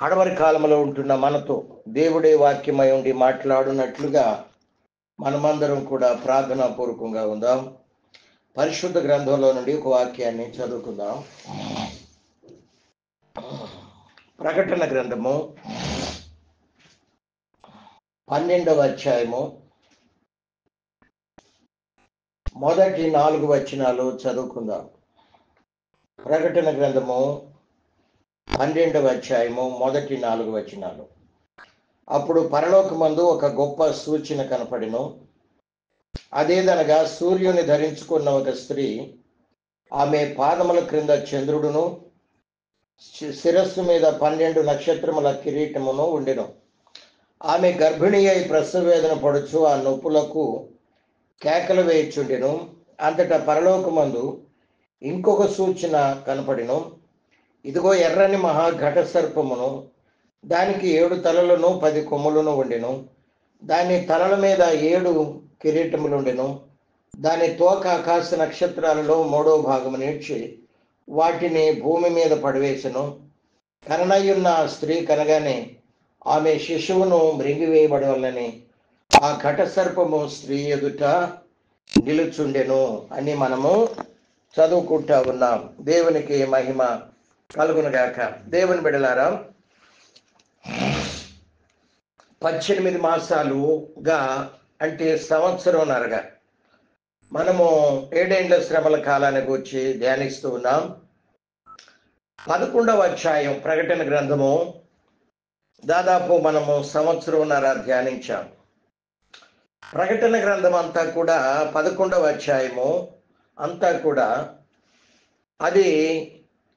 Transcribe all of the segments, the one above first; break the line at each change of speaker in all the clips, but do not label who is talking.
కడవరి కాలంలో ఉంటున్న మనతో దేవుడే వాక్యమై ఉండి మాట్లాడునట్లుగా మనమందరం కూడా ప్రార్థనా పూర్వకంగా ఉందాం. పరిశుద్ధ గ్రంథంలో నుండి ఒక వాక్యాన్ని చదువుకుందాం. ప్రకటన గ్రంథము 12వ అధ్యాయము మొదటి 4 వచనాలు చదువుకుందాం. ప్రకటన గ్రంథము 12వ అధ్యాయము మొదటి 4 వచనాలు. అప్పుడు పరలోకమందు ఒక గొప్ప సూచన కనపడెను. అదేదనగా సూర్యుని ధరించుకున్న ఒక స్త్రీ, ఆమె పాదముల క్రింద చంద్రుడును, శిరస్సు మీద 12 నక్షత్రముల కిరీటమును ఉండెను. ఆమె గర్భిణి అయి ప్రసవవేదన పడుచు ఆ నొప్పులకు కేకలు వేయుచుండెను. అంతటా పరలోకమందు ఇంకొక సూచన కనపడెను. ఇదిగో ఎర్రని మహా ఘట సర్పమును, దానికి 7 తలలను 10 కొమ్ములను ఉండెను. దాని తలల మీద 7 కిరీటములుండెను. దాని తోక ఆకాశ నక్షత్రాలలో 3వ భాగము నేర్చి వాటిని భూమి మీద పడివేసెను. కననయ్యున్న ఆ స్త్రీ కనగానే ఆమె శిశువును మృంగివేయబడవలని ఆ ఘట సర్పము స్త్రీ ఎదుట నిలుచుండెను అని మనము చదువుకుంటా ఉన్నాం. దేవునికి మహిమ కలుగునుగాక. దేవుని బిడ్డలారా, 18 మాసాలుగా అంటే సంవత్సరంన్నరగా మనము 7 ఏండ్ల శ్రమల కాలాన్ని గురించి ధ్యానిస్తూ ఉన్నాం. 11వ అధ్యాయం ప్రకటన గ్రంథము దాదాపు మనము సంవత్సరంన్నర ధ్యానించాం. ప్రకటన గ్రంథం అంతా కూడా 11వ అధ్యాయము అంతా కూడా అది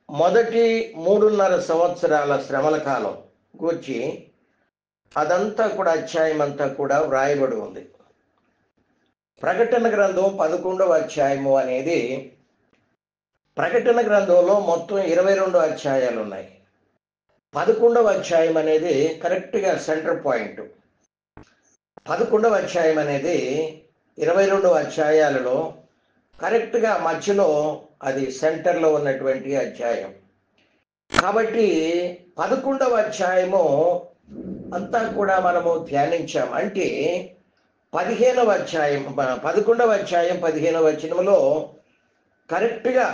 మొదటి 3.5 సంవత్సరాల శ్రమల కాలం గురించి అదంతా కూడా అధ్యాయం అంతా కూడా వ్రాయబడి ఉంది. ప్రకటన గ్రంథం 11వ అధ్యాయము అనేది, ప్రకటన గ్రంథంలో మొత్తం 22 అధ్యాయాలు ఉన్నాయి. 11వ అధ్యాయం అనేది కరెక్ట్గా సెంటర్ పాయింట్. 11వ అధ్యాయం అనేది 22 అధ్యాయాలలో కరెక్ట్గా మధ్యలో అది సెంటర్లో ఉన్నటువంటి అధ్యాయం. కాబట్టి 11వ అధ్యాయము అంతా కూడా మనము ధ్యానించాం. అంటే 11వ అధ్యాయం 15వ వచనములో కరెక్ట్గా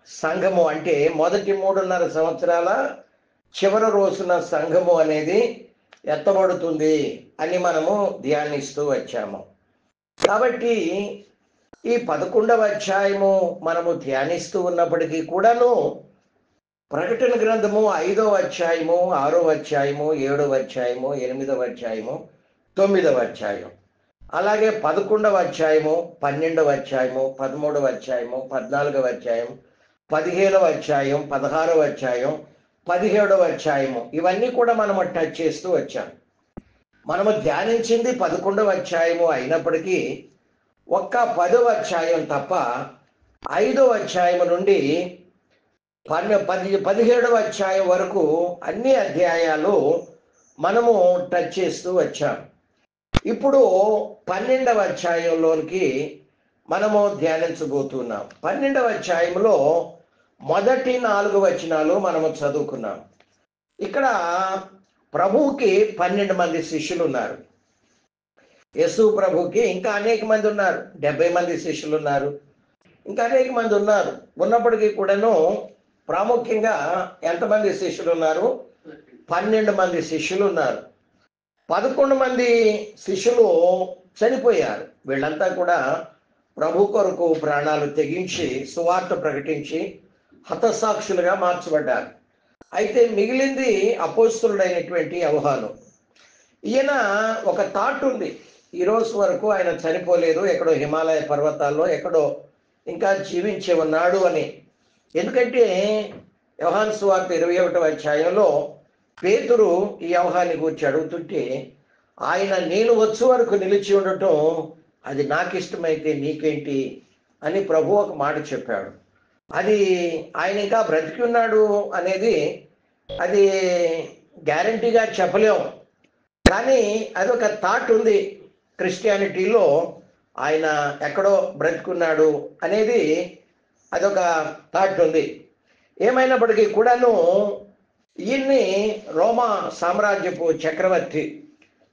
సంఘము అంటే మొదటి 3.5 సంవత్సరాల చివరి రోజున సంఘము అనేది ఎత్తబడుతుంది అని మనము ధ్యానిస్తూ వచ్చాము. కాబట్టి ఈ 11వ అధ్యాయము మనము ధ్యానిస్తూ ఉన్నప్పటికీ కూడాను ప్రకటన గ్రంథము 5వ అధ్యాయము 6వ అధ్యాయము 7వ అధ్యాయము 8వ అధ్యాయము 9వ అధ్యాయం, అలాగే 11వ అధ్యాయము 12వ అధ్యాయము 13వ అధ్యాయము 14వ అధ్యాయం 15వ అధ్యాయం 16వ అధ్యాయం 17వ అధ్యాయము ఇవన్నీ కూడా మనము టచ్ చేస్తూ వచ్చాం. మనము ధ్యానించింది 11వ అధ్యాయము అయినప్పటికీ ఒక్క 10వ అధ్యాయం తప్ప 5వ అధ్యాయం నుండి 17వ అధ్యాయం వరకు అన్ని అధ్యాయాలు మనము టచ్ చేస్తూ వచ్చాం. ఇప్పుడు 12వ అధ్యాయంలోనికి మనము ధ్యానించబోతున్నాం. 12వ అధ్యాయంలో మొదటి 4 వచనాలు మనము చదువుకున్నాం. ఇక్కడ ప్రభువుకి 12 మంది శిష్యులు ఉన్నారు. యేసు ప్రభుకి ఇంకా అనేక మంది ఉన్నారు. 70 మంది శిష్యులు ఉన్నారు. ఇంకా అనేక మంది ఉన్నారు. ఉన్నప్పటికీ కూడాను ప్రాముఖ్యంగా ఎంతమంది శిష్యులు ఉన్నారు? 12 మంది శిష్యులు ఉన్నారు. 11 మంది శిష్యులు చనిపోయారు. వీళ్ళంతా కూడా ప్రభు కొరకు ప్రాణాలు తెగించి సువార్త ప్రకటించి హతసాక్షులుగా మార్చబడ్డారు. అయితే మిగిలింది అపోస్తలుడైనటువంటి యోహాను. ఈయన ఒక థాట్ ఉంది. ఈ రోజు వరకు ఆయన చనిపోలేదు, ఎక్కడో హిమాలయ పర్వతాల్లో ఎక్కడో ఇంకా జీవించి ఉన్నాడు అని. ఎందుకంటే యోహాను సువార్త 21వ అధ్యాయంలో పేతురు ఈ యోహాన్ని గురించి అడుగుతుంటే ఆయన నేను వచ్చే వరకు నిలిచి ఉండటం అది నాకు ఇష్టమైతే నీకేంటి అని ప్రభు ఒక మాట చెప్పాడు. అది ఆయన ఇంకా బ్రతికి ఉన్నాడు అనేది అది గ్యారంటీగా చెప్పలేము, కానీ అదొక థాట్ ఉంది క్రిస్టియానిటీలో. ఆయన ఎక్కడో బ్రతుకున్నాడు అనేది అదొక థాట్ ఉంది. ఏమైనప్పటికీ కూడాను ఈయన్ని రోమా సామ్రాజ్యపు చక్రవర్తి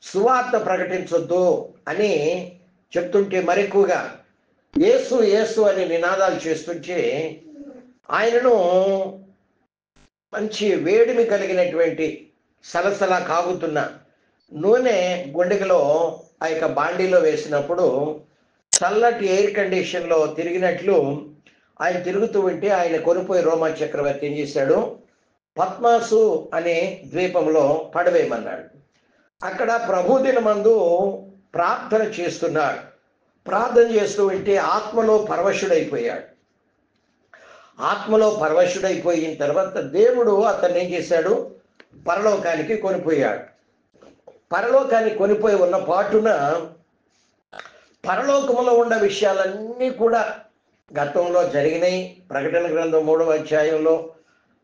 సువార్త ప్రకటించొద్దు అని చెప్తుంటే మరెక్కువగా యేసు యేసు అని నినాదాలు చేస్తుంటే ఆయనను మంచి వేడిమి కలిగినటువంటి సలసలా కాగుతున్న నూనె గుండెలో ఆ యొక్క బాండీలో వేసినప్పుడు చల్లటి ఎయిర్ కండిషన్లో తిరిగినట్లు ఆయన తిరుగుతూ ఉంటే ఆయన కొనిపోయి రోమా చక్రవర్తి ఏం చేశాడు, పద్మాసు అనే ద్వీపంలో పడవేయమన్నాడు. అక్కడ ప్రభుదినమందు ప్రార్థన చేస్తున్నాడు. ప్రార్థన చేస్తూ ఉంటే ఆత్మలో పరవశుడైపోయాడు. ఆత్మలో పరవశుడైపోయిన తర్వాత దేవుడు అతన్ని ఏం చేశాడు, పరలోకానికి కొనిపోయాడు. పరలోకానికి కొనిపోయి ఉన్న పాటున పరలోకములో ఉన్న విషయాలన్నీ కూడా గతంలో జరిగినాయి. ప్రకటన గ్రంథం 3వ అధ్యాయంలో,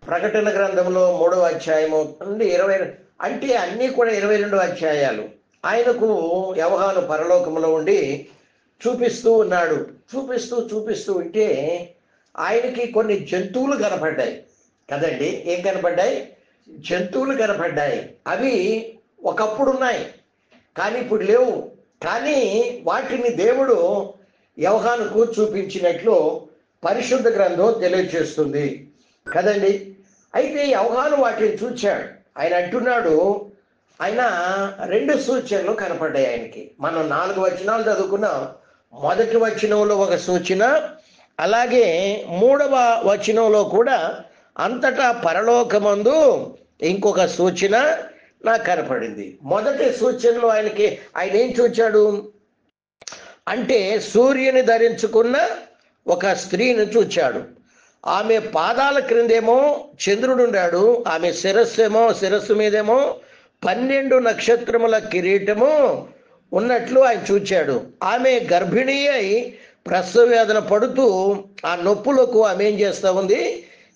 ప్రకటన గ్రంథంలో 3వ అధ్యాయము నుండి 20 అంటే అన్నీ కూడా 22 అధ్యాయాలు ఆయనకు యోహాను పరలోకములో ఉండి చూపిస్తూ ఉన్నాడు. చూపిస్తూ ఉంటే ఆయనకి కొన్ని జంతువులు కనపడ్డాయి కదండి. ఏం కనపడ్డాయి? జంతువులు కనపడ్డాయి. అవి ఒకప్పుడు ఉన్నాయి కానీ ఇప్పుడు లేవు. కానీ వాటిని దేవుడు యోహానుకు చూపించినట్లు పరిశుద్ధ గ్రంథం తెలియజేస్తుంది కదండి. అయితే యోహాను వాటిని చూచాడు. ఆయన అంటున్నాడు, ఆయన 2 సూచనలు కనపడ్డాయి ఆయనకి. మనం 4 వచనాలు చదువుకున్నాం. మొదటి వచనంలో ఒక సూచన, అలాగే 3వ వచనంలో కూడా అంతటా పరలోకమందు ఇంకొక సూచన నాకు కనపడింది. మొదటి సూచనలో ఆయన ఏం చూచాడు అంటే సూర్యుని ధరించుకున్న ఒక స్త్రీని చూచాడు. ఆమె పాదాల క్రిందేమో చంద్రుడు ఉన్నాడు. ఆమె శిరస్సు మీదేమో 12 నక్షత్రముల కిరీటము ఉన్నట్లు ఆయన చూచాడు. ఆమె గర్భిణీ అయి ప్రసవ వేదన పడుతూ ఆ నొప్పులకు ఆమె ఏం చేస్తూ ఉంది,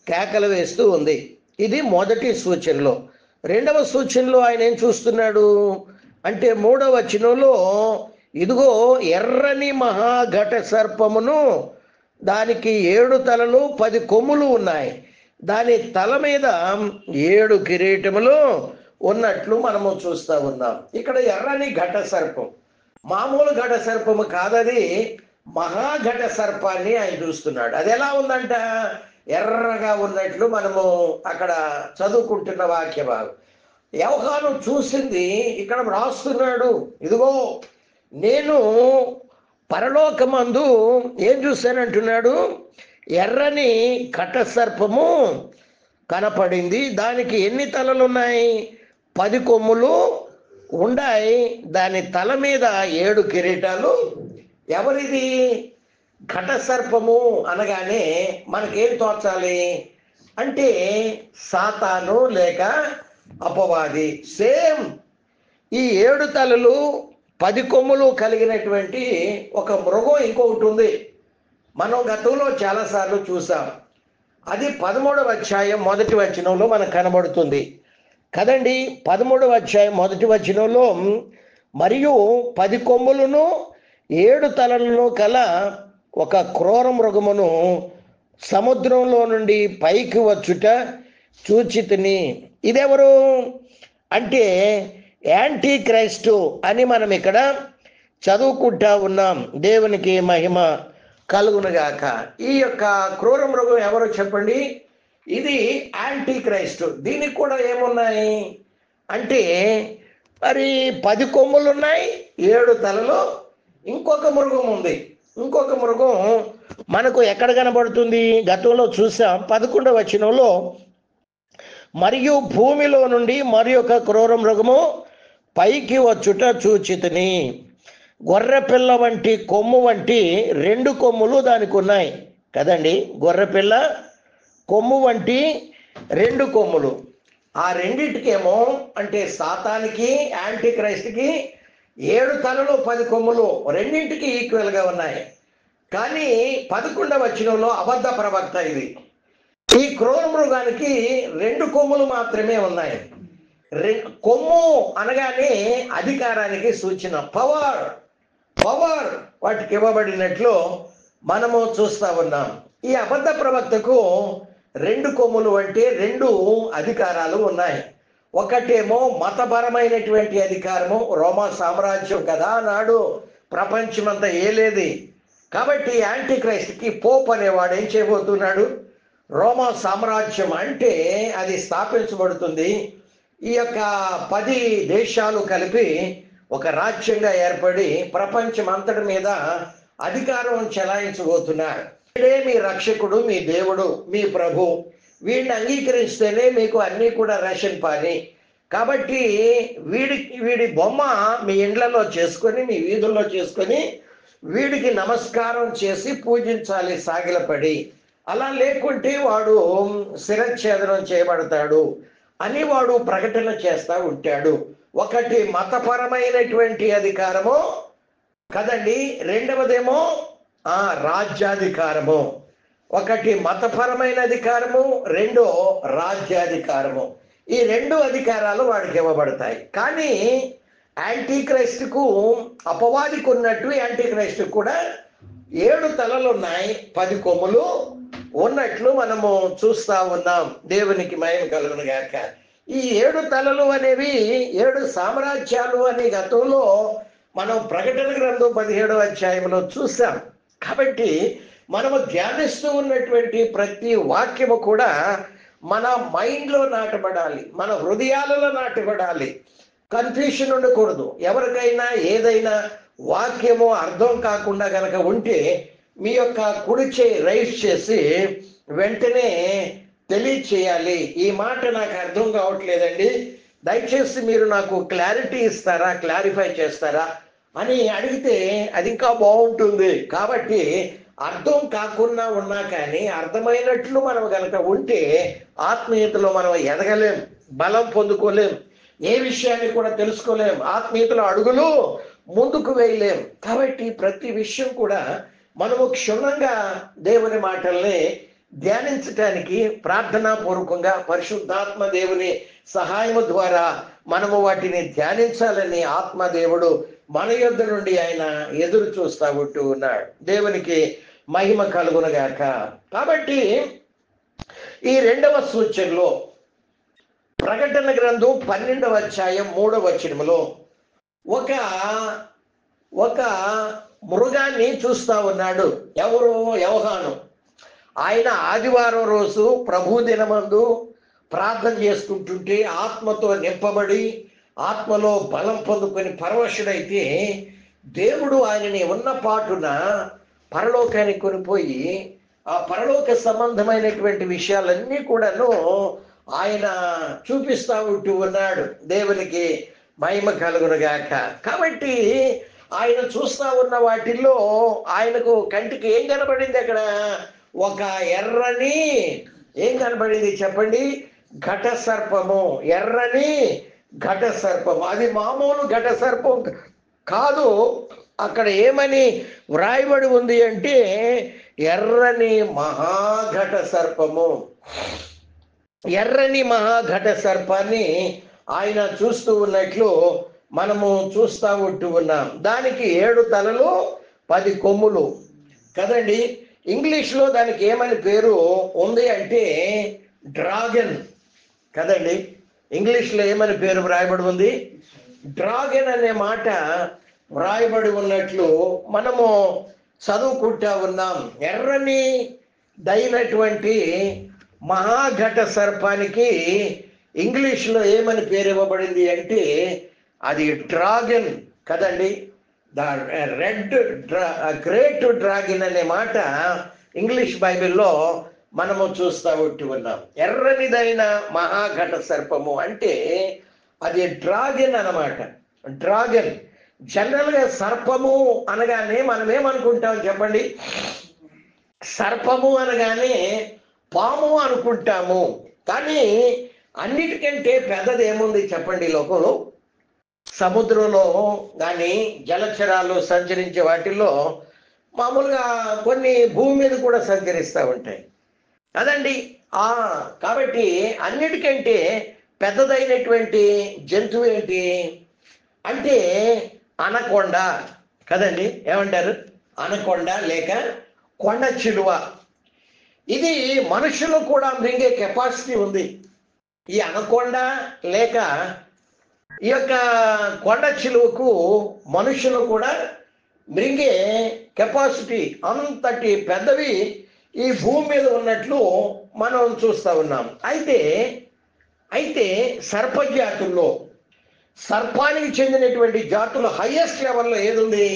కేకలు వేస్తూ ఉంది. ఇది మొదటి సూచనలో. 2వ సూచనలో ఆయన ఏం చూస్తున్నాడు అంటే 3వ వచనంలో, ఇదిగో ఎర్రని మహాఘట సర్పమును, దానికి 7 తలలు 10 కొమ్ములు ఉన్నాయి, దాని తల మీద 7 కిరీటములు ఉన్నట్లు మనము చూస్తూ ఉన్నాం. ఇక్కడ ఎర్రని ఘట సర్పం మామూలు ఘట సర్పము కాదది, మహాఘట సర్పాన్ని ఆయన చూస్తున్నాడు. అది ఎలా ఉందంట, ఎర్రగా ఉన్నట్లు మనము అక్కడ చదువుకుంటున్న వాక్య భాగం. యోహాను చూసింది ఇక్కడ రాస్తున్నాడు. ఇదిగో నేను పరలోకమందు ఏం చూశానంటున్నాడు, ఎర్రని ఘట సర్పము కనపడింది. దానికి ఎన్ని తలలు ఉన్నాయి? 10 కొమ్ములు ఉన్నాయి. దాని తల మీద 7 కిరీటాలు. ఎవరిది? ఘట సర్పము అనగానే మనకేం తోచాలి అంటే సాతాను లేక అపవాది. సేమ్ ఈ 7 తలలు 10 కొమ్ములు కలిగినటువంటి ఒక మృగం ఇంకొకటి ఉంది. మనం గతంలో చాలాసార్లు చూసాం. అది 13వ అధ్యాయం మొదటి వచనంలో మనకు కనబడుతుంది కదండి. 13వ అధ్యాయం మొదటి వచనంలో, మరియు 10 కొమ్ములను 7 తలలను కల ఒక క్రూర మృగమును సముద్రంలో నుండి పైకి వచ్చుట చూచితిని. ఇదెవరు అంటే యాంటీ క్రైస్టు అని మనం ఇక్కడ చదువుకుంటా ఉన్నాం. దేవునికి మహిమ కలుగునుగాక. ఈ యొక్క క్రూర మృగం ఎవరో చెప్పండి? ఇది యాంటీ క్రైస్టు. దీనికి కూడా ఏమున్నాయి అంటే మరి 10 కొమ్ములు ఉన్నాయి, 7 తలలు. ఇంకొక మృగం ఉంది. ఇంకొక మృగం మనకు ఎక్కడ కనబడుతుంది? గతంలో చూసాం 11వ వచనంలో, మరియు భూమిలో నుండి మరి ఒక క్రూర మృగము పైకి వచ్చుట చూచితిని. గొర్రెపిల్ల వంటి కొమ్ము వంటి 2 కొమ్ములు దానికి ఉన్నాయి కదండి. గొర్రెపిల్ల కొమ్ము వంటి 2 కొమ్ములు. ఆ రెండింటికేమో అంటే సాతానికి యాంటీ క్రైస్ట్కి 7 తలలు 10 కొమ్ములు రెండింటికి ఈక్వల్గా ఉన్నాయి. కానీ 11వ వచనంలో అబద్ధ ప్రవక్త ఇది. ఈ క్రూర మృగానికి 2 కొమ్ములు మాత్రమే ఉన్నాయి. కొమ్ము అనగానే అధికారానికి సూచన, పవర్ వాటికి ఇవ్వబడినట్లు మనము చూస్తూ ఉన్నాం. ఈ అబద్ధ ప్రవక్తకు రెండు కొమ్ములు అంటే రెండు అధికారాలు ఉన్నాయి. ఒకటేమో మతపరమైనటువంటి అధికారము, రోమా సామ్రాజ్యం కదా నాడు ప్రపంచమంతా ఏలేది. కాబట్టి యాంటీ క్రైస్ట్కి పోప్ అనేవాడు ఏం చేయబోతున్నాడు? రోమా సామ్రాజ్యం అంటే అది స్థాపించబడుతుంది. ఈ యొక్క 10 దేశాలు కలిపి ఒక రాజ్యంగా ఏర్పడి ప్రపంచం అంతటి మీద అధికారం చెలాయించబోతున్నాడు. వీడే మీ రక్షకుడు, మీ దేవుడు, మీ ప్రభు. వీడిని అంగీకరిస్తేనే మీకు అన్నీ కూడా రేషన్ పని. కాబట్టి వీడి బొమ్మ మీ ఇండ్లలో చేసుకొని, మీ వీధుల్లో చేసుకొని వీడికి నమస్కారం చేసి పూజించాలి సాగిలపడి. అలా లేకుంటే వాడు శిరచ్ఛేదనం చేయబడతాడు అని వాడు ప్రకటన చేస్తూ ఉంటాడు. ఒకటి మతపరమైనటువంటి అధికారము కదండి, రెండవదేమో రాజ్యాధికారము. ఒకటి మతపరమైన అధికారము, రెండో రాజ్యాధికారము. ఈ రెండు అధికారాలు వాడికి ఇవ్వబడతాయి. కానీ యాంటీ క్రైస్ట్కు, అపవాదికి ఉన్నట్టు యాంటీ క్రైస్ట్ కూడా 7 తలలు ఉన్నాయి, 10 కొమ్ములు ఉన్నట్లు మనము చూస్తా ఉన్నాం. దేవునికి మహిమ కలుగును గాక. ఈ 7 తలలు అనేవి 7 సామ్రాజ్యాలు అని గతంలో మనం ప్రకటన గ్రంథం 17వ అధ్యాయంలో చూసాం. కాబట్టి మనము ధ్యానిస్తూ ఉన్నటువంటి ప్రతి వాక్యము కూడా మన మైండ్లో నాటబడాలి, మన హృదయాలలో నాటబడాలి. కన్ఫ్యూషన్ ఉండకూడదు. ఎవరికైనా ఏదైనా వాక్యము అర్థం కాకుండా గనక ఉంటే మీ యొక్క కుడి చేయి రైస్ చేసి వెంటనే తెలియచేయాలి. ఈ మాట నాకు అర్థం కావట్లేదండి, దయచేసి మీరు నాకు క్లారిటీ ఇస్తారా, క్లారిఫై చేస్తారా అని అడిగితే అది ఇంకా బాగుంటుంది. కాబట్టి అర్థం కాకుండా ఉన్నా కానీ అర్థమైనట్లు మనం కనుక ఉంటే ఆత్మీయతలో మనం ఎదగలేం, బలం పొందుకోలేం, ఏ విషయాన్ని కూడా తెలుసుకోలేం, ఆత్మీయతలో అడుగులు ముందుకు వేయలేం. కాబట్టి ప్రతి విషయం కూడా మనము క్షుణ్ణంగా దేవుని మాటల్ని ధ్యానించటానికి ప్రార్థనాపూర్వకంగా పరిశుద్ధాత్మ దేవుని సహాయము ద్వారా మనము వాటిని ధ్యానించాలని ఆత్మదేవుడు మన యొద్ద నుండి ఆయన ఎదురు చూస్తూ ఉంటూ ఉన్నాడు. దేవునికి మహిమ కలుగునగాక. కాబట్టి ఈ 2వ సూచనలో ప్రకటన గ్రంథం 12వ అధ్యాయం 3వ వచనములో ఒక మృగాన్ని చూస్తా ఉన్నాడు. ఎవరు? యోహాను. ఆయన ఆదివారం రోజు ప్రభు దినమందు ప్రార్థన చేసుకుంటుంటే ఆత్మతో నింపబడి ఆత్మలో బలం పొందుకొని పరవశుడైతే దేవుడు ఆయనని ఉన్న పాటున పరలోకానికి కొనిపోయి ఆ పరలోక సంబంధమైనటువంటి విషయాలన్నీ కూడాను ఆయన చూపిస్తూ ఉంటూ ఉన్నాడు. దేవునికి మహిమ కలుగునుగాక. కాబట్టి ఆయన చూస్తా ఉన్న వాటిల్లో ఆయనకు కంటికి ఏం కనబడింది? అక్కడ ఒక ఎర్రని ఏం కనబడింది చెప్పండి? ఘట సర్పము. ఎర్రని ఘట సర్పము. అది మామూలు ఘట సర్పం కాదు. అక్కడ ఏమని వ్రాయబడి ఉంది అంటే ఎర్రని మహాఘట సర్పము. ఎర్రని మహాఘట సర్పాన్ని ఆయన చూస్తూ ఉన్నట్లు మనము చూస్తూ ఉంటూ ఉన్నాం. దానికి 7 తలలు 10 కొమ్ములు కదండి. ఇంగ్లీష్లో దానికి ఏమని పేరు ఉంది అంటే డ్రాగన్ కదండి. ఇంగ్లీష్లో ఏమని పేరు వ్రాయబడి ఉంది? డ్రాగన్ అనే మాట వ్రాయబడి ఉన్నట్లు మనము చదువుకుంటా ఉన్నాం. ఎర్రని దైనటువంటి మహాఘట సర్పానికి ఇంగ్లీష్లో ఏమని పేరు ఇవ్వబడింది అంటే అది డ్రాగన్ కదండి. గ్రేట్ డ్రాగన్ అనే మాట ఇంగ్లీష్ బైబిల్లో మనము చూస్తూ ఉంటూ ఉన్నాం. ఎర్రనిదైన మహాఘట సర్పము అంటే అది డ్రాగన్ అన్నమాట. డ్రాగన్. జనరల్గా సర్పము అనగానే మనం ఏమనుకుంటాం చెప్పండి? సర్పము అనగానే పాము అనుకుంటాము. కానీ అన్నిటికంటే పెద్దది ఏముంది చెప్పండి లోకంలో? సముద్రంలో కానీ జలచరాలు సంచరించే వాటిల్లో మామూలుగా కొన్ని భూమి మీద కూడా సంచరిస్తూ ఉంటాయి కదండి. కాబట్టి అన్నిటికంటే పెద్దదైనటువంటి జంతువు ఏంటి అంటే అనకొండ కదండి. ఏమంటారు? అనకొండ లేక కొండ చిలువ. ఇది మనుషులు కూడా మృంగే కెపాసిటీ ఉంది. ఈ అనకొండ లేక ఈ యొక్క కొండ చిలువకు మనుషులు కూడా మృంగే కెపాసిటీ అంతటి పెద్దవి ఈ భూమి మీద ఉన్నట్లు మనం చూస్తూ ఉన్నాం. అయితే సర్పజాతుల్లో సర్పానికి చెందినటువంటి జాతులు హైయెస్ట్ లెవెల్లో ఏది ఉంది?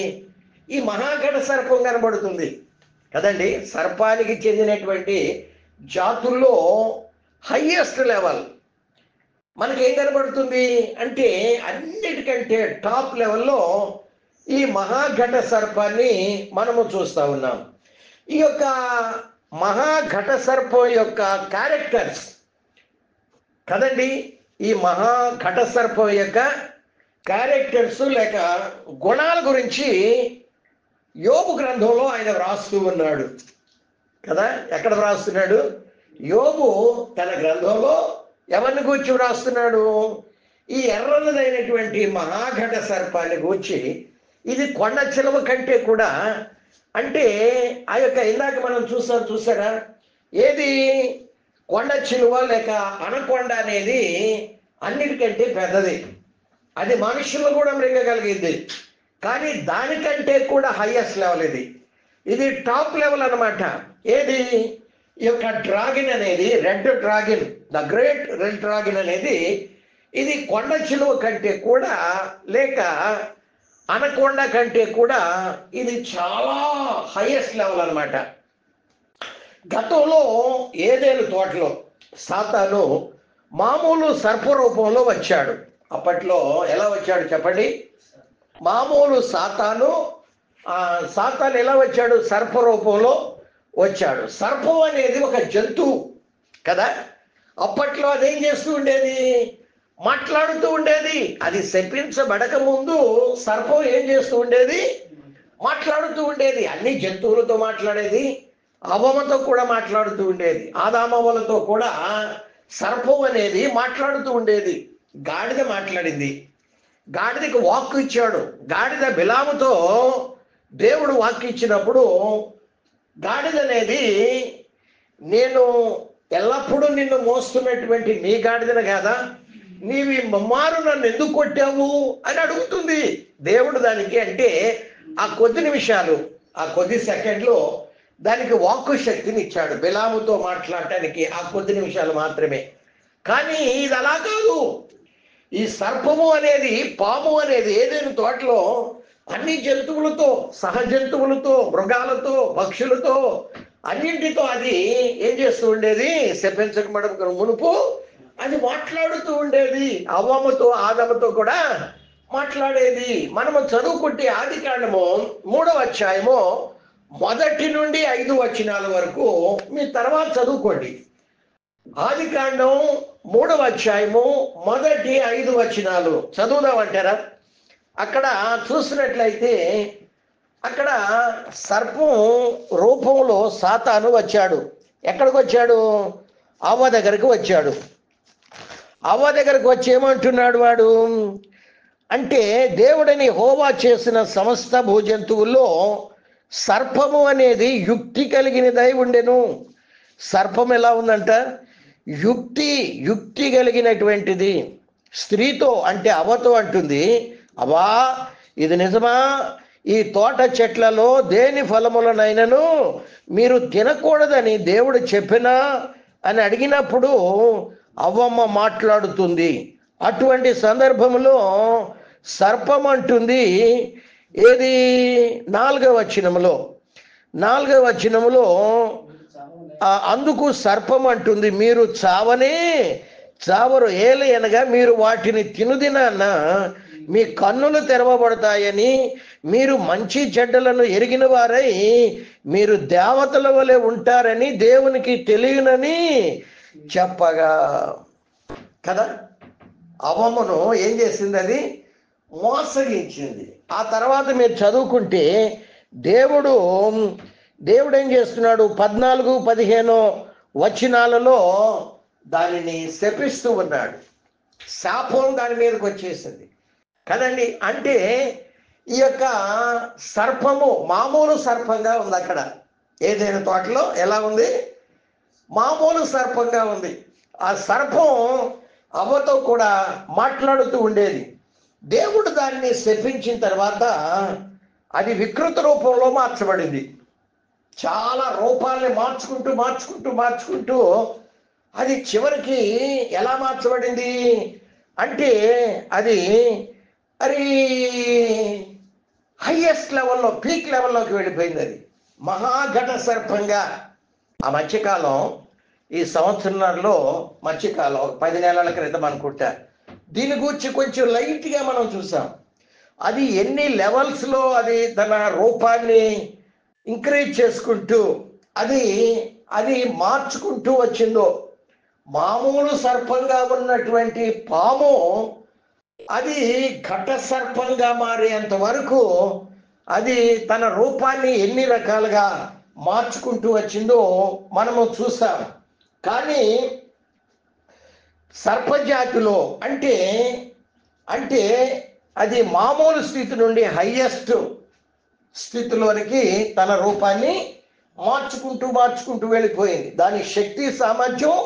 ఈ మహాఘట సర్పం కనబడుతుంది కదండి. సర్పానికి చెందినటువంటి జాతుల్లో హైయెస్ట్ లెవెల్ మనకేం కనబడుతుంది అంటే అన్నిటికంటే టాప్ లెవెల్లో ఈ మహాఘట సర్పాన్ని మనము చూస్తూ ఉన్నాం. ఈ యొక్క మహాఘట సర్పం యొక్క క్యారెక్టర్స్ కదండి, ఈ మహాఘట సర్పం యొక్క క్యారెక్టర్స్ లేక గుణాల గురించి యోబు గ్రంథంలో ఆయన వ్రాస్తూ ఉన్నాడు కదా. ఎక్కడ వ్రాస్తున్నాడు? యోబు తన గ్రంథంలో ఎవరిని గూర్చి వ్రాస్తున్నాడు? ఈ ఎర్రనదైనటువంటి మహాఘట సర్పాన్ని గూర్చి. ఇది కొండ చిలువ కంటే కూడా, అంటే ఆ యొక్క ఇందాక మనం చూసారా, ఏది కొండ చిలువ లేక అనకొండ అనేది అన్నిటికంటే పెద్దది. అది మనుషులు కూడా మృంగగలిగింది. కానీ దానికంటే కూడా హైయెస్ట్ లెవెల్ ఇది టాప్ లెవెల్ అన్నమాట. ఏది? ఈ యొక్క డ్రాగన్ అనేది, red dragon, the great red dragon అనేది ఇది కొండ చిలువ కంటే కూడా లేక అనకొండ కంటే కూడా ఇది చాలా హైయెస్ట్ లెవెల్ అన్నమాట. గతంలో ఏదేను తోటలో సాతాను మామూలు సర్పరూపంలో వచ్చాడు. అప్పట్లో ఎలా వచ్చాడు చెప్పండి? మామూలు సాతాను ఎలా వచ్చాడు? సర్పరూపంలో వచ్చాడు. సర్పం అనేది ఒక జంతువు కదా. అప్పట్లో అదేం చేస్తూ ఉండేది? మాట్లాడుతూ ఉండేది. అది శపించబడక ముందు సర్పం ఏం చేస్తూ ఉండేది? మాట్లాడుతూ ఉండేది. అన్ని జంతువులతో మాట్లాడేది, అవ్వమతో కూడా మాట్లాడుతూ ఉండేది. ఆదామవ్వలతో కూడా సర్పం అనేది మాట్లాడుతూ ఉండేది. గాడిద మాట్లాడింది, గాడిదకి వాక్కు ఇచ్చాడు. గాడిద బిలాముతో దేవుడు వాక్కు ఇచ్చినప్పుడు గాడిద అనేది, నేను ఎల్లప్పుడూ నిన్ను మోస్తున్నటువంటి నీ గాడిదను కాదా, నీవి మమ్మారు నన్ను ఎందుకు కొట్టావు అని అడుగుతుంది దేవుడు దానికి. అంటే ఆ కొద్ది నిమిషాలు, ఆ కొద్ది సెకండ్లో దానికి వాక్కు శక్తిని ఇచ్చాడు బిలాముతో మాట్లాడటానికి. ఆ కొద్ది నిమిషాలు మాత్రమే. కానీ ఇది అలా కాదు. ఈ సర్పము అనేది, పాము అనేది ఏదైనా తోటలో అన్ని జంతువులతో, సహజంతువులతో, మృగాలతో, పక్షులతో, అన్నింటితో అది ఏం చేస్తూ ఉండేది? శపించకమడం మునుపు అది మాట్లాడుతూ ఉండేది. అవ్వమ్మతో ఆదమ్మతో కూడా మాట్లాడేది. మనము చదువుకుంటే ఆదికాండము 3వ అధ్యాయము 1 నుండి 5 వచనాల వరకు మీ తర్వాత చదువుకోండి. ఆదికాండం 3వ అధ్యాయము 1, 5 వచనాలు చదువుదామంటారా? అక్కడ చూసినట్లయితే అక్కడ సర్పం రూపంలో సాతాను వచ్చాడు. ఎక్కడికి వచ్చాడు? అవ్వ దగ్గరికి వచ్చాడు. అవ్వ దగ్గరకు వచ్చి ఏమంటున్నాడు వాడు అంటే, దేవుడని యెహోవా చేసిన సమస్త భూజంతువుల్లో సర్పము అనేది యుక్తి కలిగినదై ఉండెను. సర్పం ఎలా ఉందంట? యుక్తి కలిగినటువంటిది. స్త్రీతో అంటే అవ్వతో అంటుంది, అవ్వా ఇది నిజమా? ఈ తోట చెట్లలో దేని ఫలములనైనను మీరు తినకూడదని దేవుడు చెప్పినా అని అడిగినప్పుడు అవ్వమ్మ మాట్లాడుతుంది. అటువంటి సందర్భంలో సర్పం అంటుంది, ఏది? 4వ వచనములో అందుకు సర్పం అంటుంది, మీరు చావరు ఏలయనగా మీరు వాటిని తినుదినాన్న మీ కన్నులు తెరవబడతాయని, మీరు మంచి చెడ్డలను ఎరిగిన వారై మీరు దేవతల వలె ఉంటారని దేవునికి తెలియనని చెప్పగా కదా. అవ్వమ్మను ఏం చేసింది? అది మోసగించింది. ఆ తర్వాత మీరు చదువుకుంటే దేవుడు ఏం చేస్తున్నాడు? 14, 15 వచనాలలో దానిని శపిస్తూ ఉన్నాడు. శాపం దాని మీదకి వచ్చేసింది కదండి. అంటే ఈ యొక్క సర్పము మామూలు సర్పంగా ఉంది. అక్కడ ఏదైనా తోటలో ఎలా ఉంది? మామూలు సర్పంగా ఉంది. ఆ సర్పం అవ్వతో కూడా మాట్లాడుతూ ఉండేది. దేవుడు దాన్ని శపించిన తర్వాత అది వికృత రూపంలో మార్చబడింది. చాలా రూపాలని మార్చుకుంటూ మార్చుకుంటూ మార్చుకుంటూ అది చివరికి ఎలా మార్చబడింది అంటే అది అది హైయెస్ట్ లెవెల్లో, పీక్ లెవెల్లోకి వెళ్ళిపోయింది. అది మహాఘట సర్పంగా ఆ మధ్యకాలం, ఈ సంవత్సరంలో మధ్యకాలం 10 నెలల క్రితం అనుకుంటా, దీని గురించి కొంచెం లైట్గా మనం చూసాం. అది ఎన్ని లెవెల్స్లో అది తన రూపాన్ని ఇంక్రీజ్ చేసుకుంటూ అది అది మార్చుకుంటూ వచ్చిందో. మామూలు సర్పంగా ఉన్నటువంటి పాము అది ఘట సర్పంగా మారేంత వరకు అది తన రూపాన్ని ఎన్ని రకాలుగా మార్చుకుంటూ వచ్చిందో మనము చూసాం. కానీ సర్పజాతిలో అంటే అంటే అది మామూలు స్థితి నుండి హైయెస్ట్ స్థితిలోనికి తన రూపాన్ని మార్చుకుంటూ మార్చుకుంటూ వెళ్ళిపోయింది. దాని శక్తి సామర్థ్యం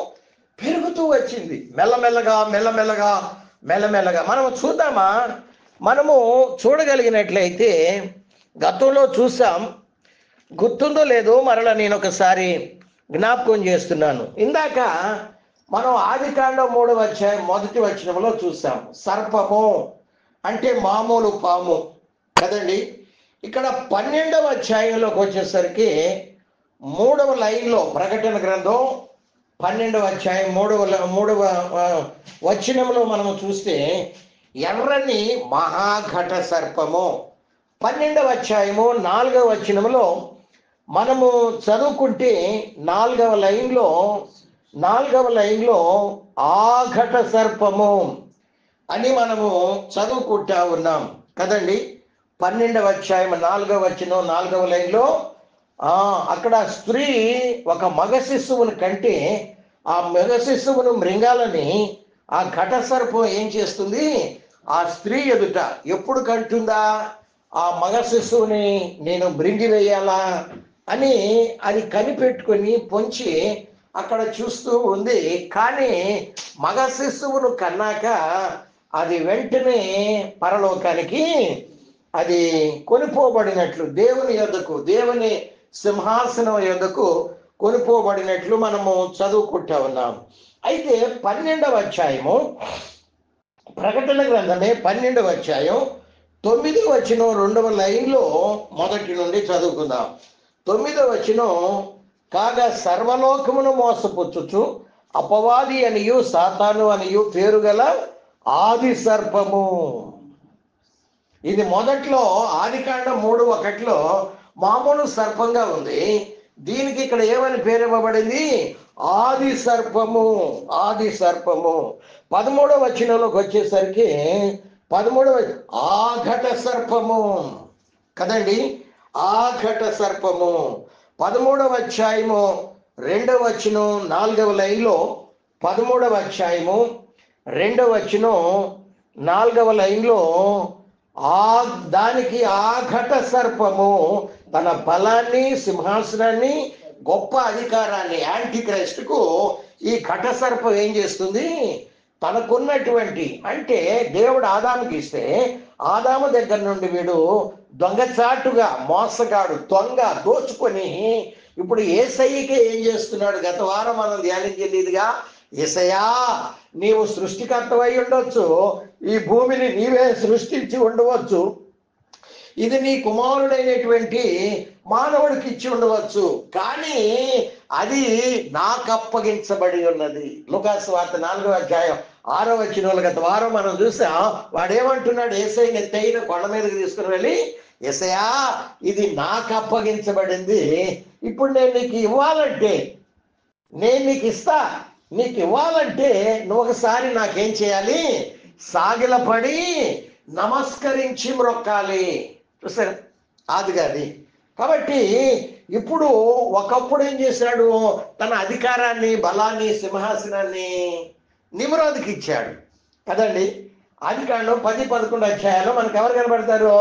పెరుగుతూ వచ్చింది మెల్లమెల్లగా మెల్లమెల్లగా మెల్లమెల్లగా. మనము చూద్దామా? మనము చూడగలిగినట్లయితే గతంలో చూసాం, గుర్తుందో లేదో మరలా నేను ఒకసారి జ్ఞాపకం చేస్తున్నాను. ఇందాక మనం ఆదికాండం 3వ అధ్యాయం 1వ వచనంలో చూసాం. సర్పము అంటే మామూలు పాము కదండి. ఇక్కడ 12వ అధ్యాయంలోకి వచ్చేసరికి 3వ లైన్లో, ప్రకటన గ్రంథం 12వ అధ్యాయం 3వ వచనంలో మనము చూస్తే ఎర్రని మహాఘట సర్పము, 12వ అధ్యాయము 4వ వచనంలో మనము చదువుకుంటే 4వ లైన్లో ఆఘట సర్పము అని మనము చదువుకుంటా ఉన్నాం కదండి. 12వ అధ్యాయం 4వ వచనం 4వ లైన్లో అక్కడ స్త్రీ ఒక మగ శిశువుని కంటే ఆ మగ శిశువును మృంగాలని ఆ ఘట సర్పం ఏం చేస్తుంది? ఆ స్త్రీ ఎదుట ఎప్పుడు కంటుందా? ఆ మగ శిశువుని నేను మృంగివేయాలా అని అది కనిపెట్టుకొని పొంచి అక్కడ చూస్తూ ఉంది. కానీ మగ శిశువును కన్నాక అది వెంటనే పరలోకానికి అది కొనిపోబడినట్లు, దేవుని యొద్దకు, దేవుని సింహాసనం యొద్దకు కొనిపోబడినట్లు మనము చదువుకుంటా ఉన్నాం. అయితే 12వ అధ్యాయము, ప్రకటన గ్రంథమే 12వ అధ్యాయం 9వ వచనం 2వ లైన్లో మొదటి నుండి చదువుకుందాం. 9వ వచనం, కాగా సర్వలోకమును మోసపుచ్చుచు అపవాది అనియు సాతాను అనియు పేరు గల ఆది సర్పము. ఇది మొదట్లో ఆదికాండం 3:1 మామూలు సర్పంగా ఉంది. దీనికి ఇక్కడ ఏమని పేరు ఇవ్వబడింది? ఆది సర్పము, ఆది సర్పము. 13వ వచనంలోకి వచ్చేసరికి 13వ ఆఘట సర్పము కదండి, ఆఘట సర్పము. 13వ అధ్యాయము 2వ వచనం 4వ లైన్లో, 13వ అధ్యాయము 2వ వచనం 4వ లైన్లో దానికి ఆఘట సర్పము తన బలాన్ని, సింహాసనాన్ని, గొప్ప అధికారాన్ని, యాంటీ క్రైస్ట్కు ఈ ఘట సర్పం ఏం చేస్తుంది? తనకున్నటువంటి, అంటే దేవుడు ఆదాముకి ఇస్తే ఆదాము దగ్గర నుండి వీడు దొంగచాటుగా, మోసగాడు, దొంగ దోచుకొని ఇప్పుడు యేసయ్యకే ఏం చేస్తున్నాడు? గత వారం మనం ధ్యానించేదిగా, యేసయ్యా నీవు సృష్టికర్తవై ఉండొచ్చు, ఈ భూమిని నీవే సృష్టించి ఉండవచ్చు, ఇది నీ కుమారుడైనటువంటి మానవుడికి ఇచ్చి ఉండవచ్చు, కానీ అది నాకు అప్పగించబడి ఉన్నది. లూకాసు వార్త 4వ అధ్యాయం 6వ వచనంలో గత వారం మనం చూసాం. వాడేమంటున్నాడు? యేసయ్యని ఎత్తైన కొండ మీదకి తీసుకుని వెళ్ళి, యేసయ్యా ఇది నాకు అప్పగించబడింది, ఇప్పుడు నేను నీకు ఇవ్వాలంటే, నేను నీకు ఇస్తా, నీకు ఇవ్వాలంటే నువ్వు ఒకసారి నాకేం చేయాలి? సాగిలపడి నమస్కరించి మ్రొక్కాలి. చూసారా? అది కాబట్టి ఇప్పుడు ఒకప్పుడు ఏం చేశాడు? తన అధికారాన్ని, బలాన్ని, సింహాసనాన్ని నిమ్రోద్కి ఇచ్చాడు కదండి. ఆదికాండం 10-11 అధ్యాయాల్లో మనకు ఎవరు కనబడతారు?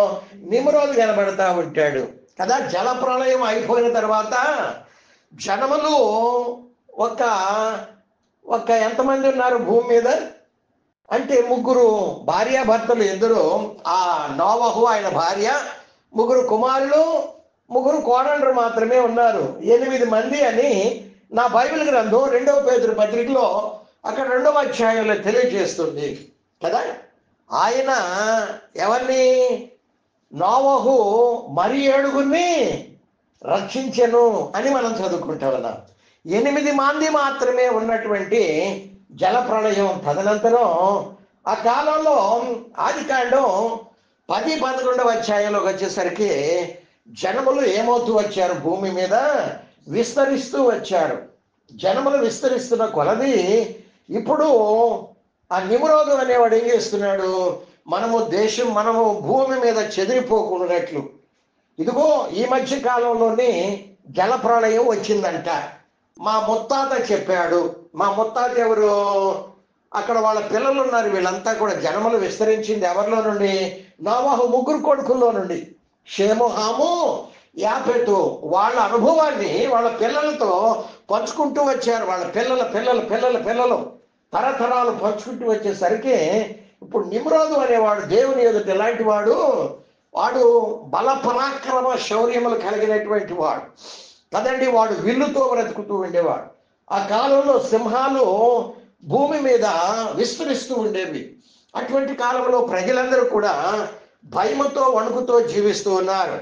నిమ్రోద్ కనబడతా ఉంటాడు కదా. జల ప్రళయం అయిపోయిన తర్వాత జనములు ఒక ఒక ఎంతమంది ఉన్నారు భూమి మీద అంటే ముగ్గురు భార్యాభర్తలు ఇద్దరు, ఆ నోవహు ఆయన భార్య, ముగ్గురు కుమారులు, ముగ్గురు కోడళ్ళు మాత్రమే ఉన్నారు. 8 మంది అని నా బైబిల్ గ్రంథం 2వ పేతురు పత్రికలో అక్కడ 2వ అధ్యాయంలో తెలియజేస్తుంది కదా. ఆయన ఎవరిని, నోవహు మరి 7గురిని రక్షించెను అని మనం చదువుకుంటా ఉన్నాం. 8 మంది మాత్రమే ఉన్నటువంటి జల ప్రళయం తదనంతరం ఆ కాలంలో ఆదికాండం 10-11వ అధ్యాయంలోకి వచ్చేసరికి జనములు ఏమవుతూ వచ్చారు, భూమి మీద విస్తరిస్తూ వచ్చారు. జనములు విస్తరిస్తున్న కొలది ఇప్పుడు ఆ నిమ్రోదు అనేవాడు ఏం చేస్తున్నాడు, మనము భూమి మీద చెదిరిపోకున్నట్లు ఇదిగో ఈ మధ్య కాలంలోనే జల ప్రళయం వచ్చిందంట. మా ముత్తాత చెప్పాడు. మా ముత్తాత ఎవరు, అక్కడ వాళ్ళ పిల్లలు ఉన్నారు. వీళ్ళంతా కూడా జనములు విస్తరించింది ఎవరిలో నుండి, నోవహు ముగ్గురు కొడుకుల్లో నుండి. షేము, హాము, యాపెతు వాళ్ళ అనుభవాన్ని వాళ్ళ పిల్లలతో పంచుకుంటూ వచ్చారు. వాళ్ళ పిల్లలు తరతరాలు పంచుకుంటూ వచ్చేసరికి ఇప్పుడు నిమ్రోదు అనేవాడు దేవుని ఎదుట ఎలాంటి వాడు, వాడు బల పరాక్రమ శౌర్యములు కలిగినటువంటి వాడు కదండి. వాడు విల్లుతో బ్రతుకుతూ ఉండేవాడు. ఆ కాలంలో సింహాలు భూమి మీద విస్తరిస్తూ ఉండేవి. అటువంటి కాలంలో ప్రజలందరూ కూడా భయముతో వణుకుతో జీవిస్తూ ఉన్నారు.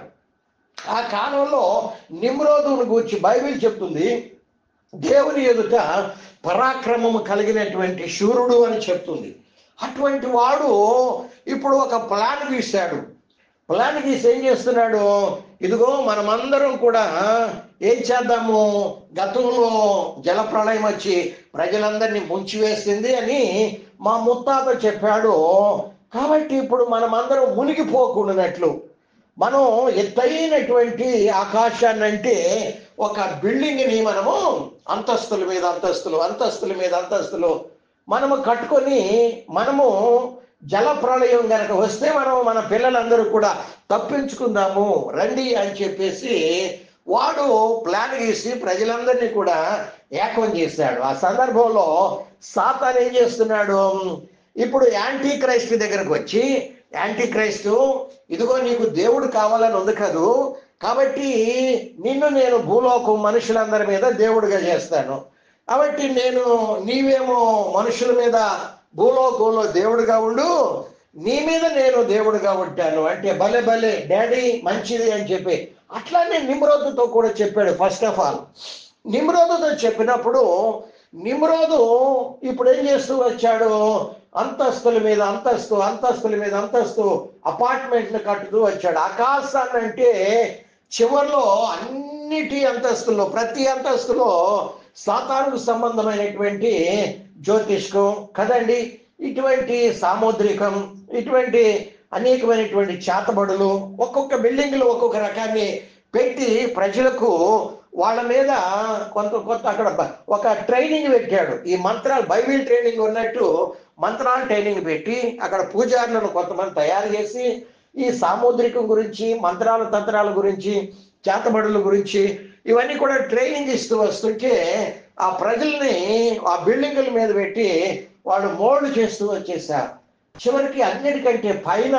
ఆ కాలంలో నిమ్రోదును గూర్చి బైబిల్ చెప్తుంది, దేవుని ఎదుట పరాక్రమము కలిగినటువంటి శూరుడు అని చెప్తుంది. అటువంటి వాడు ఇప్పుడు ఒక ప్లాన్ గీశాడు. ప్లాన్ గీసి ఏం చేస్తున్నాడు, ఇదిగో మనమందరం కూడా ఏం చేద్దాము, గతంలో జల ప్రళయం వచ్చి ప్రజలందరినీ ముంచివేసింది అని మా ముత్తాత చెప్పాడు. కాబట్టి ఇప్పుడు మనమందరం మునిగిపోకుండానట్లు మనం ఎత్తైనటువంటి ఆకాశాన్ని అంటే ఒక బిల్డింగ్ని మనము అంతస్తుల మీద అంతస్తులు మనము కట్టుకొని మనము జల ప్రళయం కనుక వస్తే మనం మన పిల్లలందరూ కూడా తప్పించుకుందాము రండి అని చెప్పేసి వాడు ప్లాన్ గీసి ప్రజలందరినీ కూడా ఏకం చేశాడు. ఆ సందర్భంలో సాతాను ఏం చేస్తున్నాడు, ఇప్పుడు యాంటీ క్రైస్ట్ దగ్గరకు వచ్చి, యాంటీ క్రైస్తు ఇదిగో నీకు దేవుడు కావాలని ఉంది కదూ, కాబట్టి నేను భూలోకం మనుషులందరి మీద దేవుడిగా చేస్తాను. కాబట్టి నీవేమో మనుషుల మీద భూలోకంలో దేవుడిగా ఉండు, నీ మీద నేను దేవుడిగా ఉంటాను అంటే భలే డాడీ మంచిది అని చెప్పి అట్లానే నిమ్రోదుతో కూడా చెప్పాడు. ఫస్ట్ ఆఫ్ ఆల్ నిమ్రోదుతో చెప్పినప్పుడు నిమ్రోదు ఇప్పుడు ఏం చేస్తూ వచ్చాడు, అంతస్తుల మీద అంతస్తు అపార్ట్మెంట్ని కట్టుతూ వచ్చాడు. ఆకాశాన్ని అంటే చివరిలో అన్నిటి అంతస్తుల్లో ప్రతి అంతస్తులో సాతానుకు సంబంధమైనటువంటి జ్యోతిష్కం కదండి, ఇటువంటి సాముద్రికం, ఇటువంటి అనేకమైనటువంటి చేతబడులు, ఒక్కొక్క బిల్డింగ్లు ఒక్కొక్క రకాన్ని పెట్టి ప్రజలకు వాళ్ళ మీద కొంత అక్కడ ఒక ట్రైనింగ్ పెట్టాడు. ఈ మంత్రాలు బైబిల్ ట్రైనింగ్ ఉన్నట్టు మంత్రాలు ట్రైనింగ్ పెట్టి అక్కడ పూజారులను కొంతమంది తయారు చేసి ఈ సాముద్రికం గురించి, మంత్రాల తంత్రాల గురించి, చేతబడుల గురించి ఇవన్నీ కూడా ట్రైనింగ్ ఇస్తూ వస్తుంటే ఆ ప్రజల్ని ఆ బిల్డింగుల మీద పెట్టి వాడు మోల్డ్ చేస్తూ వచ్చేసారు. చివరికి అన్నిటికంటే పైన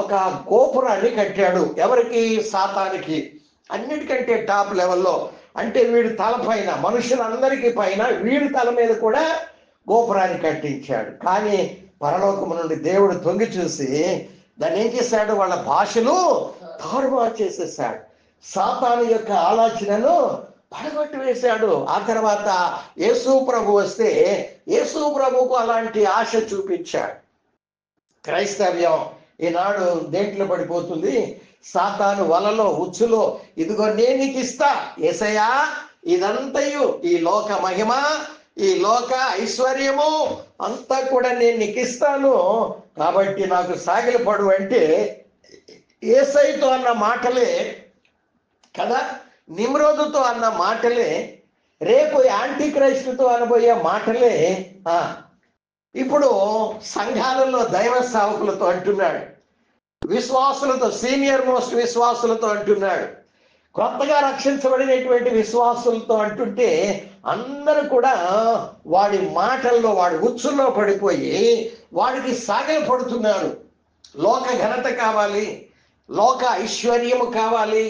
ఒక గోపురాన్ని కట్టాడు. ఎవరికి, సాతానికి. అన్నిటికంటే టాప్ లెవెల్లో అంటే వీడి తల పైన, మనుషులందరికీ పైన వీడి తల మీద కూడా గోపురాన్ని కట్టించాడు. కానీ పరలోకము నుండి దేవుడు తొంగి చూసి దాన్ని ఏం చేశాడు, వాళ్ళ భాషలు తారుమారు చేసేసాడు. సాతాను యొక్క ఆలోచనను పడగొట్టి వేశాడు. ఆ తర్వాత యేసు ప్రభు వస్తే యేసు ప్రభుకు అలాంటి ఆశ చూపించాడు. క్రైస్తవ్యం ఈనాడు దేంట్లో పడిపోతుంది, సాతాను వలలో ఉచ్చులో, ఇదిగో నేను నీకు ఇస్తా యేసయ్యా ఇదంతయు, ఈ లోక మహిమ, ఈ లోక ఐశ్వర్యము అంతా కూడా నేను నీకు ఇస్తాను, కాబట్టి నాకు సాగిలపడు అంటే యేసయ్యతో అన్న మాటలే కదా, నిమ్రోదుతో అన్న మాటలే, రేపు యాంటీ క్రైస్తుతో అనబోయే మాటలే ఇప్పుడు సంఘాలలో దైవ సేవకులతో అంటున్నాడు, విశ్వాసులతో, సీనియర్ మోస్ట్ విశ్వాసులతో అంటున్నాడు, కొత్తగా రక్షించబడినటువంటి విశ్వాసులతో అంటుంటే అందరూ కూడా వాడి మాటల్లో, వాడి ఉచ్చుల్లో పడిపోయి వాడికి సాగలు పడుతున్నారు. లోక ఘనత కావాలి, లోక ఐశ్వర్యము కావాలి,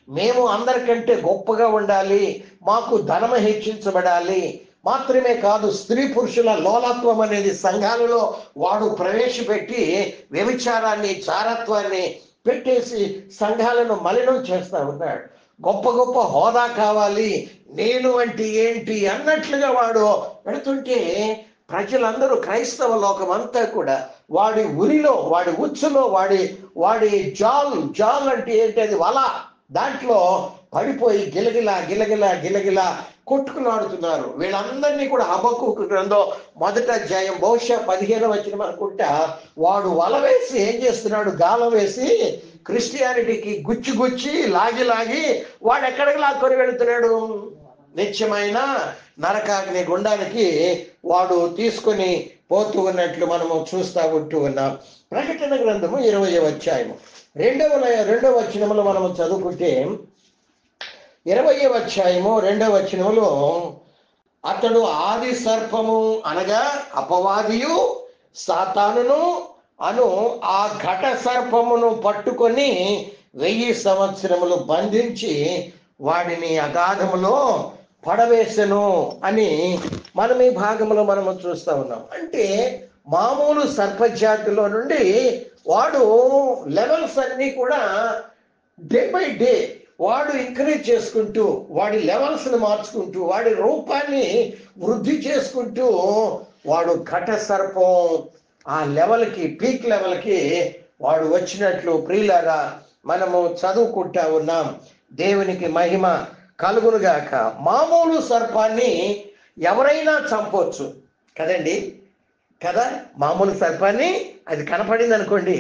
మేము అందరికంటే గొప్పగా ఉండాలి, మాకు ధనము హెచ్చించబడాలి. మాత్రమే కాదు, స్త్రీ పురుషుల లోలత్వం అనేది సంఘాలలో వాడు ప్రవేశపెట్టి వ్యభిచారాన్ని, చారత్వాన్ని పెట్టేసి సంఘాలను మలినం చేస్తా ఉన్నాడు. గొప్ప గొప్ప హోదా కావాలి, నేను అంటే ఏంటి అన్నట్లుగా వాడు పెడుతుంటే ప్రజలందరూ, క్రైస్తవ లోకం అంతా కూడా వాడి ఉరిలో, వాడి ఉచ్చులో, వాడి జాల్ అంటే ఏంటి, అది వల, దాంట్లో పడిపోయి గిలగిలా కొట్టుకులాడుతున్నారు. వీళ్ళందరినీ కూడా హబక్కూకు గ్రంథం 1వ అధ్యాయం బహుశా 15వ వచనం అనుకుంటా, వాడు వల వేసి ఏం చేస్తున్నాడు, గాలం వేసి క్రిస్టియానిటీకి గుచ్చి లాగి వాడు ఎక్కడికి లాక్కొని వెళుతున్నాడు, నిత్యమైన నరకాగ్ని గుండానికి వాడు తీసుకొని పోతూ ఉన్నట్లు మనము చూస్తూ ఉంటూ ఉన్నాం. ప్రకటన గ్రంథము 20వ అధ్యాయము 2వ వచనములో మనము చదువుకుంటే, 20వ అధ్యాయము 2వ వచనములో, అతడు ఆది సర్పము అనగా అపవాదియు సాతానును అను ఆ ఘట సర్పమును పట్టుకొని 1000 సంవత్సరములు బంధించి వాడిని అగాధములో పడవేసెను అని మనం ఈ భాగంలో మనము చూస్తూ ఉన్నాం. అంటే మామూలు సర్పజాతిలో నుండి వాడు లెవెల్స్ అన్నీ కూడా డే బై డే వాడు ఎంకరేజ్ చేసుకుంటూ, వాడి లెవెల్స్ని మార్చుకుంటూ, వాడి రూపాన్ని వృద్ధి చేసుకుంటూ వాడు ఘట సర్పం ఆ లెవెల్కి, పీక్ లెవెల్కి వాడు వచ్చినట్లు ప్రియులారా మనము చదువుకుంటా ఉన్నాం. దేవునికి మహిమ కలుగునుగాక. మామూలు సర్పాన్ని ఎవరైనా చంపొచ్చు కదండి, కదా? మామూలు సర్పాన్ని అది కనపడింది అనుకోండి,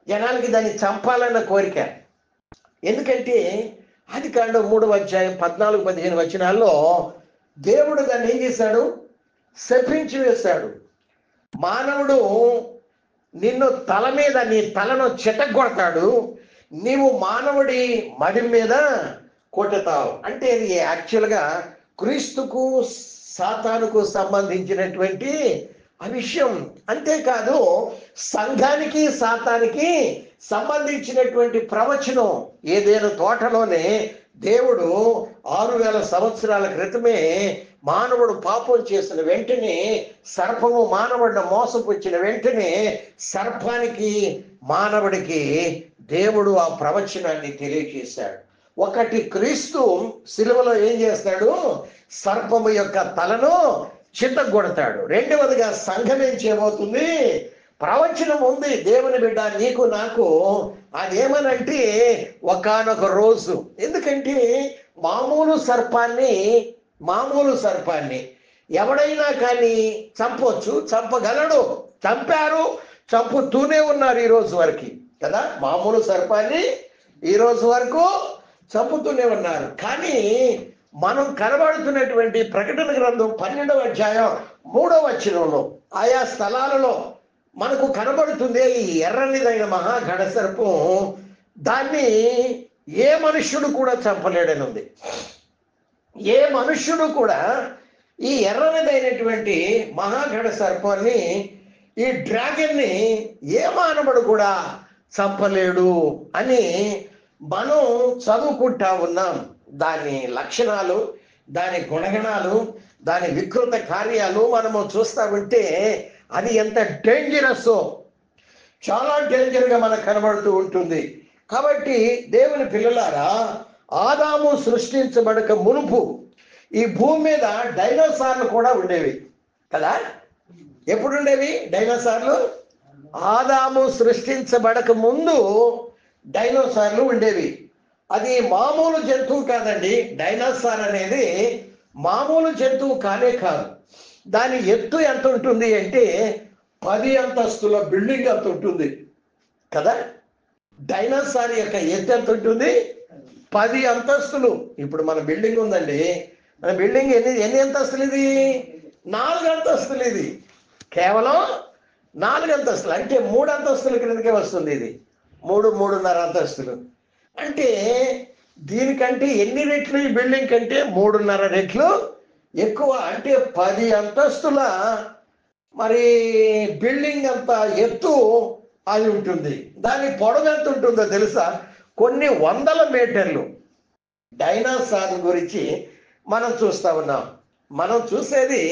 జనాలకి దాన్ని చంపాలన్న కోరిక. ఎందుకంటే ఆదికాండం 3వ అధ్యాయం 14-15 వచనాల్లో దేవుడు దాన్ని ఏం చేశాడు, శపించి వేశాడు. మానవుడు నిన్ను తల మీద, నీ తలను చితగొడతాడు, నీవు మానవుడి మడి మీద కొట్టుతావు. అంటే ఇది యాక్చువల్గా క్రీస్తుకు సాతానుకు సంబంధించినటువంటి ఆ విషయం. అంతేకాదు, సంఘానికి సాతానికి సంబంధించినటువంటి ప్రవచనం. ఏదైనా తోటలోనే దేవుడు 6000 సంవత్సరాల క్రితమే మానవుడు పాపం చేసిన వెంటనే, సర్పము మానవుడిని మోసపుచ్చిన వెంటనే సర్పానికి, మానవుడికి దేవుడు ఆ ప్రవచనాన్ని తెలియజేశాడు. ఒకటి, క్రీస్తు సిలువలో ఏం చేస్తాడు, సర్పము యొక్క తలను చితగొడతాడు. రెండవదిగా సంఘం ఏం చేయబోతుంది, ప్రవచనం ఉంది దేవుని బిడ్డ నీకు నాకు. అదేమనంటే ఒకానొక రోజు, ఎందుకంటే మామూలు సర్పాన్ని ఎవడైనా కానీ చంపొచ్చు, చంపగలడు, చంపారు, చంపుతూనే ఉన్నారు ఈ రోజు వరకు, కదా? మామూలు సర్పాన్ని ఈ రోజు వరకు చంపుతూనే ఉన్నారు. కానీ మనం కనబడుతున్నటువంటి ప్రకటన గ్రంథం 12వ అధ్యాయం 3వ వచనంలో ఆయా స్థలాలలో మనకు కనబడుతుంది ఈ ఎర్రనిదైన మహాఘట సర్పం. దాన్ని ఏ మనుష్యుడు కూడా చంపలేడని ఉంది. ఏ మనుష్యుడు కూడా ఈ ఎర్రనిదైనటువంటి మహాఘట సర్పాన్ని, ఈ డ్రాగన్ని ఏ మానవుడు కూడా చంపలేడు అని మనం చదువుకుంటా ఉన్నాం. దాని లక్షణాలు, దాని గుణగణాలు, దాని వికృత కార్యాలు మనము చూస్తా ఉంటే అది ఎంత డేంజరస్, చాలా డేంజర్గా మనకు కనబడుతూ ఉంటుంది. కాబట్టి దేవుని పిల్లలారా, ఆదాము సృష్టించబడక మునుపు ఈ భూమి మీద డైనోసార్లు కూడా ఉండేవి కదా? ఎప్పుడు ఉండేవి డైనోసార్లు? ఆదాము సృష్టించబడక ముందు డైనోసార్లు ఉండేవి. అది మామూలు జంతువు కాదండి. డైనోసార్ అనేది మామూలు జంతువు కానే కాదు. దాని ఎత్తు ఎంత ఉంటుంది అంటే 10 అంతస్తుల బిల్డింగ్ అంత ఉంటుంది కదా? డైనోసార్ యొక్క ఎత్తు ఎంత ఉంటుంది? 10 అంతస్తులు. ఇప్పుడు మన బిల్డింగ్ ఉందండి, మన బిల్డింగ్ ఎన్ని అంతస్తులు? ఇది 4 అంతస్తులు. ఇది కేవలం 4 అంతస్తులు. అంటే 3 అంతస్తుల క్రిందకే వస్తుంది. ఇది 3.5 అంతస్తులు. అంటే దీనికంటే ఎన్ని రెట్లు ఈ బిల్డింగ్ కంటే 3.5 రెట్లు ఎక్కువ అంటే 10 అంతస్తుల మరి బిల్డింగ్ అంత ఎత్తు అది ఉంటుంది. దాని పొడవు ఎంత ఉంటుందో తెలుసా? కొన్ని వందల మీటర్లు. డైనోసార్ గురించి మనం చూస్తా ఉన్నాం. మనం చూసేది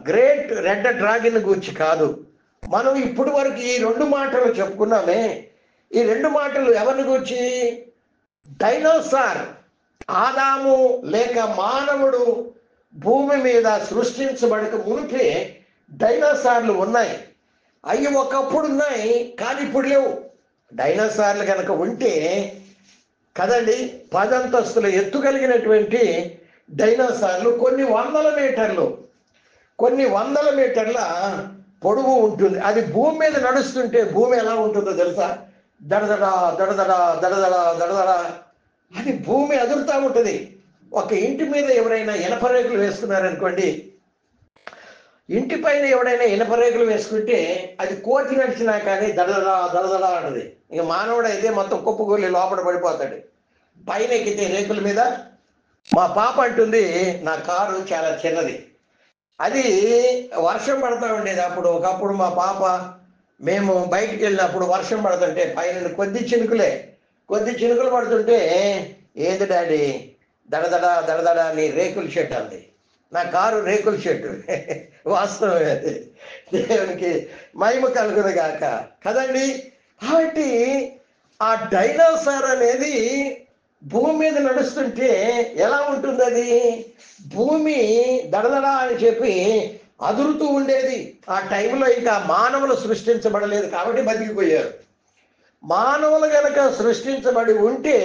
గ్రేట్ రెడ్ డ్రాగన్ గురించి కాదు. మనం ఇప్పటి వరకు ఈ 2 మాటలు చెప్పుకున్నామే. ఈ 2 మాటలు ఎవరిని గురించి? డైనోసార్, ఆదాము లేక మానవుడు భూమి మీద సృష్టించబడక మునిపే డైనోసార్లు ఉన్నాయి. అవి ఒకప్పుడు ఉన్నాయి, కానీ ఇప్పుడు లేవు. డైనోసార్లు కనుక ఉంటే కదండి, 10 అంతస్తుల ఎత్తు కలిగినటువంటి డైనోసార్లు కొన్ని వందల మీటర్ల పొడవు ఉంటుంది. అది భూమి మీద నడుస్తుంటే భూమి ఎలా ఉంటుందో తెలుసా? దడదడ దడదడ దడదడ దడదడ అని భూమి అదురుతూ ఉంటుంది. ఒక ఇంటి మీద ఎవరైనా ఇనప రేకులు వేసుకున్నారనుకోండి, ఇంటి పైన ఎవడైనా ఇనప రేకులు వేసుకుంటే అది కోతి నడిచినా కానీ దడదడ దడదడ అంటది. ఇక మానవుడు అయితే మొత్తం కుప్పగొల్లి లోపల పడిపోతాడు. పైన ఎక్కితే రేకుల మీద. మా పాప అంటుంది, నా కారు చాలా చిన్నది, అది వర్షం పడతా ఉండేది. ఒకప్పుడు మా పాప మేము బయటికి వెళ్ళినప్పుడు వర్షం పడుతుంటే పైన కొద్ది చినుకులు పడుతుంటే, ఏంది డాడీ దడదడ దడదడ నీ రేకుల షెడ్ అంది. నా కారు రేకుల షెడ్. వాస్తవమే, అది దేవునికి మహిమ కలుగును గాక కదండి. కాబట్టి ఆ డైనోసార్ అనేది భూమి మీద నడుస్తుంటే ఎలా ఉంటుంది? అది భూమి దడదడ అని చెప్పి అదురుతూ ఉండేది. ఆ టైంలో ఇంకా మానవులు సృష్టించబడలేదు కాబట్టి బతికిపోయారు. మానవులు గనక సృష్టించబడి ఉంటే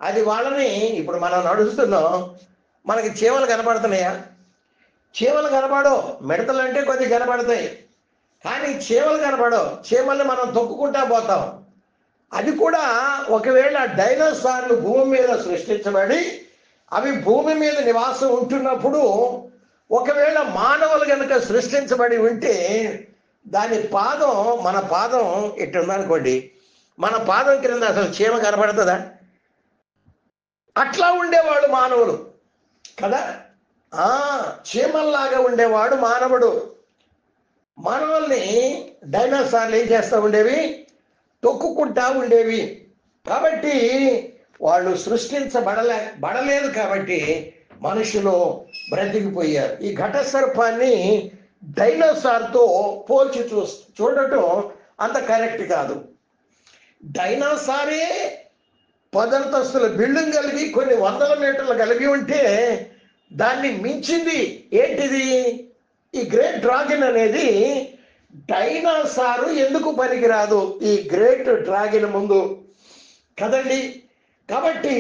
అది వాళ్ళని, ఇప్పుడు మనం నడుస్తున్నాం, మనకి చీమలు కనపడుతున్నాయా? చీమలు కనపడవు. మిడతలు అంటే కొద్దిగా కనపడతాయి, కానీ చీమలు కనపడవు. చీమల్ని మనం తొక్కుకుంటా పోతాం. అది కూడా ఒకవేళ డైనోసార్లు భూమి మీద సృష్టించబడి అవి భూమి మీద నివాసం ఉంటున్నప్పుడు, ఒకవేళ మానవులు కనుక సృష్టించబడి ఉంటే దాని పాదం, మన పాదం ఇట్టుందనుకోండి, మన పాదం క్రింద అసలు చీమ కనపడుతుందా? అట్లా ఉండేవాళ్ళు మానవులు కదా. చీమల్లాగా ఉండేవాడు మానవుడు. మానవుల్ని డైనోసార్లు ఏం చేస్తూ ఉండేవి? తొక్కుకుంటా ఉండేవి. కాబట్టి వాళ్ళు బడలేదు కాబట్టి మనుషులు బ్రతికిపోయారు. ఈ ఘట సర్పాన్ని డైనోసార్తో పోల్చి చూడటం అంత కరెక్ట్ కాదు. డైనోసారే 10 అంతస్తుల బిల్డింగ్ కలిగి కొన్ని వందల మీటర్లు కలిగి ఉంటే దాన్ని మించింది ఏంటిది? ఈ గ్రేట్ డ్రాగన్ అనేది. డైనోసారు ఎందుకు పనికిరాదు ఈ గ్రేట్ డ్రాగన్ ముందు కదండి. కాబట్టి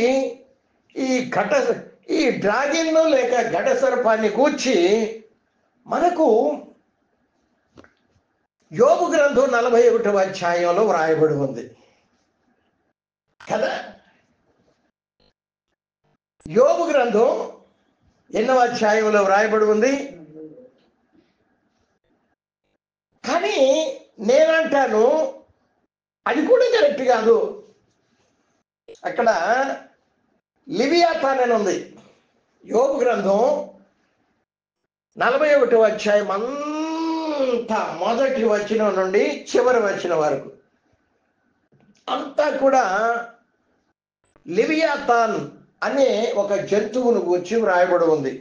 ఈ డ్రాగన్ లేక ఘట సర్పాన్ని కూర్చి మనకు యోబు గ్రంథం 41వ అధ్యాయంలో వ్రాయబడి ఉంది కదా. యోబు గ్రంథం ఎన్నవ అధ్యాయంలో వ్రాయబడి ఉంది? కానీ నేనంటాను అది కూడా కరెక్ట్ కాదు. అక్కడ లివియాథాన్ అని ఉంది. యోబు గ్రంథం 41వ అధ్యాయం అంతా మొదటి వచనం నుండి చివరి వచనం వరకు అంతా కూడా లివియాథాన్ అనే ఒక జంతువును గురించి వ్రాయబడి ఉంది.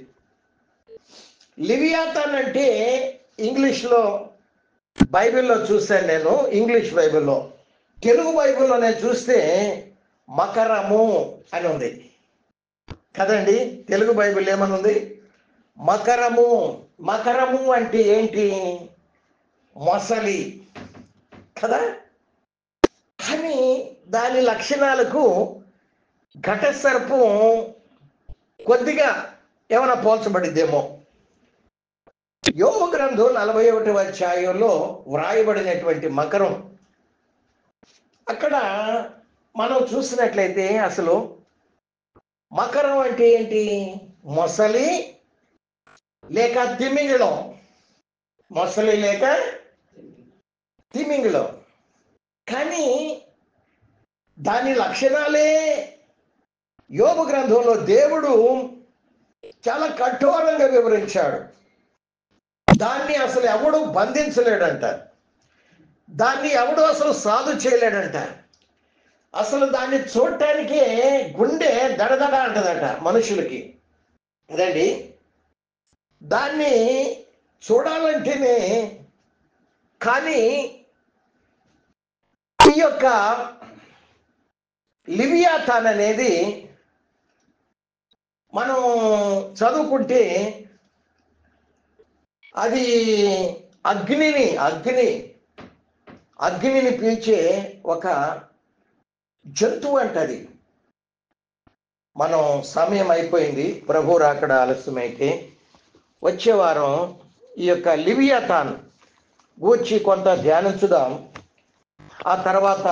లివియాథాన్ అంటే ఇంగ్లీష్లో బైబిల్లో చూశాను నేను, ఇంగ్లీష్ బైబిల్లో. తెలుగు బైబిల్లో నేను చూస్తే మకరము అని ఉంది కదండి. తెలుగు బైబిల్ ఏమని ఉంది? మకరము. మకరము అంటే ఏంటి? మొసలి కదా. కానీ దాని లక్షణాలకు ఘట సర్పం కొద్దిగా ఏమైనా పోల్చబడిద్దేమో. యోబు గ్రంథం 41వ అధ్యాయంలో వ్రాయబడినటువంటి మకరం, అక్కడ మనం చూసినట్లయితే అసలు మకరం అంటే ఏంటి? మొసలి లేక తిమింగళం. మొసలి లేక తిమింగళం. కానీ దాని లక్షణాలే యోబు గ్రంథంలో దేవుడు చాలా కఠోరంగా వివరించాడు. దాన్ని అసలు ఎవడు బంధించలేడంట, దాన్ని ఎవడు అసలు సాధు చేయలేడంట. అసలు దాన్ని చూడటానికే గుండె దడదడ అంటదట మనుషులకి అదండి. దాన్ని చూడాలంటేనే, కానీ ఈ యొక్క లివియాథాన్ అనేది మనం చదువుకుంటే అది అగ్నిని పీల్చే ఒక జంతువు అంటది. మనం సమయం అయిపోయింది, ప్రభు రాకడ ఆలస్యమైతే వచ్చే వారం ఈ యొక్క లివియాథాన్ గూర్చి కొంత ధ్యానించుదాం. ఆ తర్వాత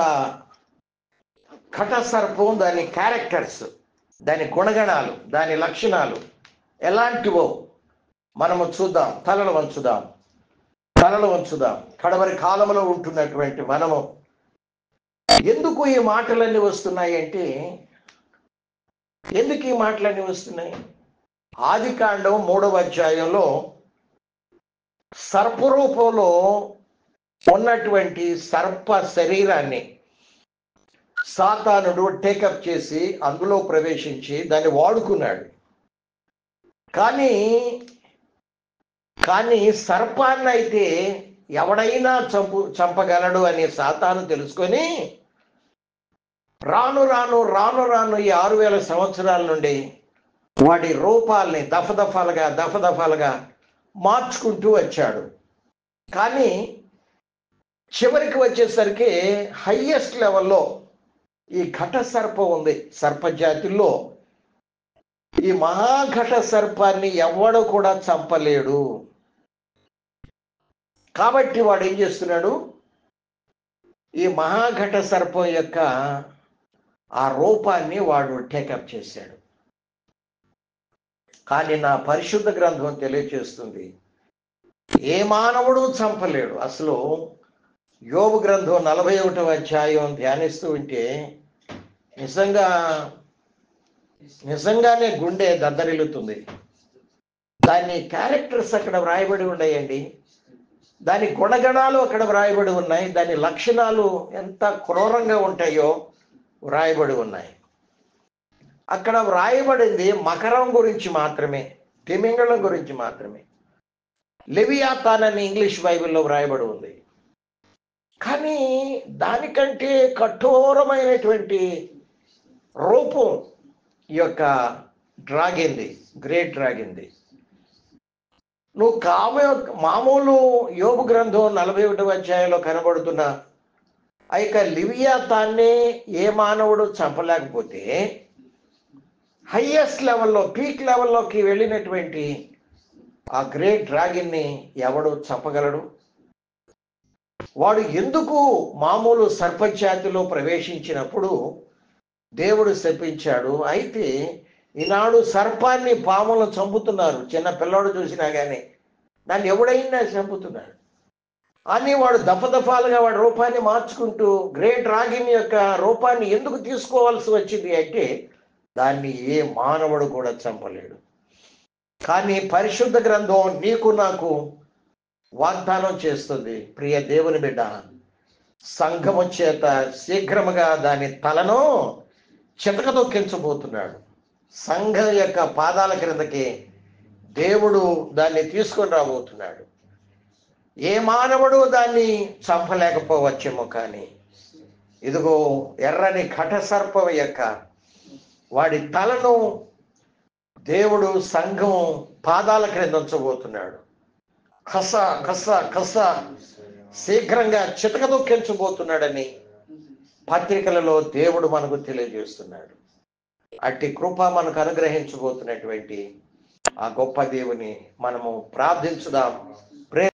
ఘటసర్పం, దాని క్యారెక్టర్స్, దాని గుణగణాలు, దాని లక్షణాలు ఎలాంటివో మనము చూద్దాం. తలలు వంచుదాం. కడవరి కాలంలో ఉంటున్నటువంటి మనము ఎందుకు ఈ మాటలన్నీ వస్తున్నాయి అంటే, ఎందుకు ఈ మాటలన్నీ వస్తున్నాయి? ఆదికాండం 3వ అధ్యాయంలో సర్పరూపంలో ఉన్నటువంటి సర్ప శరీరాన్ని సాతానుడు టేకప్ చేసి అందులో ప్రవేశించి దాన్ని వాడుకున్నాడు. కానీ సర్పాన్ని అయితే ఎవడైనా చంపగలడు అని సాతాను తెలుసుకొని రాను రాను ఈ 6000 సంవత్సరాల నుండి వాడి రూపాల్ని దఫదఫాలుగా మార్చుకుంటూ వచ్చాడు. కానీ చివరికి వచ్చేసరికి హైయెస్ట్ లెవెల్లో ఈ ఘట సర్పం ఉంది. సర్పజాతిలో ఈ మహాఘట సర్పాన్ని ఎవడు కూడా చంపలేడు. కాబట్టి వాడు ఏం చేస్తున్నాడు? ఈ మహాఘట సర్పం యొక్క ఆ రూపాన్ని వాడు టేకప్ చేశాడు. కానీ నా పరిశుద్ధ గ్రంథం తెలియచేస్తుంది, ఏ మానవుడు చంపలేడు. అసలు యోబు గ్రంథం 41వ అధ్యాయం ధ్యానిస్తూ ఉంటే నిజంగానే గుండె దద్దరిల్లుతుంది. దాని క్యారెక్టర్స్ అక్కడ వ్రాయబడి ఉన్నాయండి, దాని గుణగణాలు అక్కడ వ్రాయబడి ఉన్నాయి, దాని లక్షణాలు ఎంత క్రూరంగా ఉంటాయో వ్రాయబడి ఉన్నాయి. అక్కడ వ్రాయబడింది మకరం గురించి మాత్రమే, తిమింగళం గురించి మాత్రమే. లెవియాథాన్ అని ఇంగ్లీష్ బైబిల్లో వ్రాయబడి ఉంది. కానీ దానికంటే కఠోరమైనటువంటి రూపం ఈ యొక్క డ్రాగన్ది, గ్రేట్ డ్రాగన్ది. నువ్వు మామూలు యోబు గ్రంథం 41వ అధ్యాయంలో కనబడుతున్న ఆ యొక్క లివియాథాన్నే ఏ మానవుడు చంపలేకపోతే, హైయెస్ట్ లెవెల్లో, పీక్ లెవెల్లోకి వెళ్ళినటువంటి ఆ గ్రేట్ డ్రాగన్ని ఎవడు చంపగలడు? వాడు ఎందుకు మామూలు సర్పజాతిలో ప్రవేశించినప్పుడు దేవుడు శపించాడు. అయితే ఈనాడు సర్పాన్ని, పాములను చంపుతున్నారు. చిన్న పిల్లోడు చూసినా కానీ దాన్ని ఎవడైనా చంపుతున్నాడు. అని వాడు దఫదఫాలుగా వాడి రూపాన్ని మార్చుకుంటూ గ్రేట్ డ్రాగన్ యొక్క రూపాన్ని ఎందుకు తీసుకోవాల్సి వచ్చింది అంటే, దాన్ని ఏ మానవుడు కూడా చంపలేడు. కానీ పరిశుద్ధ గ్రంథం నీకు నాకు వాగ్దానం చేస్తుంది, ప్రియ దేవుని బిడ్డ, సంఘము చేత శీఘ్రముగా దాని తలను చితకదొక్కించబోతున్నాడు. సంఘం యొక్క పాదాల క్రిందకి దేవుడు దాన్ని తీసుకొని రాబోతున్నాడు. ఏ మానవుడు దాన్ని చంపలేకపోవచ్చేమో, కానీ ఇదిగో ఎర్రని ఘట సర్పం యొక్క వాడి తలను దేవుడు సంఘం పాదాల క్రింద ఉంచబోతున్నాడు. కస శీఘ్రంగా చితకదొక్కించబోతున్నాడని పత్రికలలో దేవుడు మనకు తెలియజేస్తున్నాడు. అట్టి కృప మనకు అనుగ్రహించబోతున్నటువంటి ఆ గొప్ప దేవుని మనము ప్రార్థించుదాం.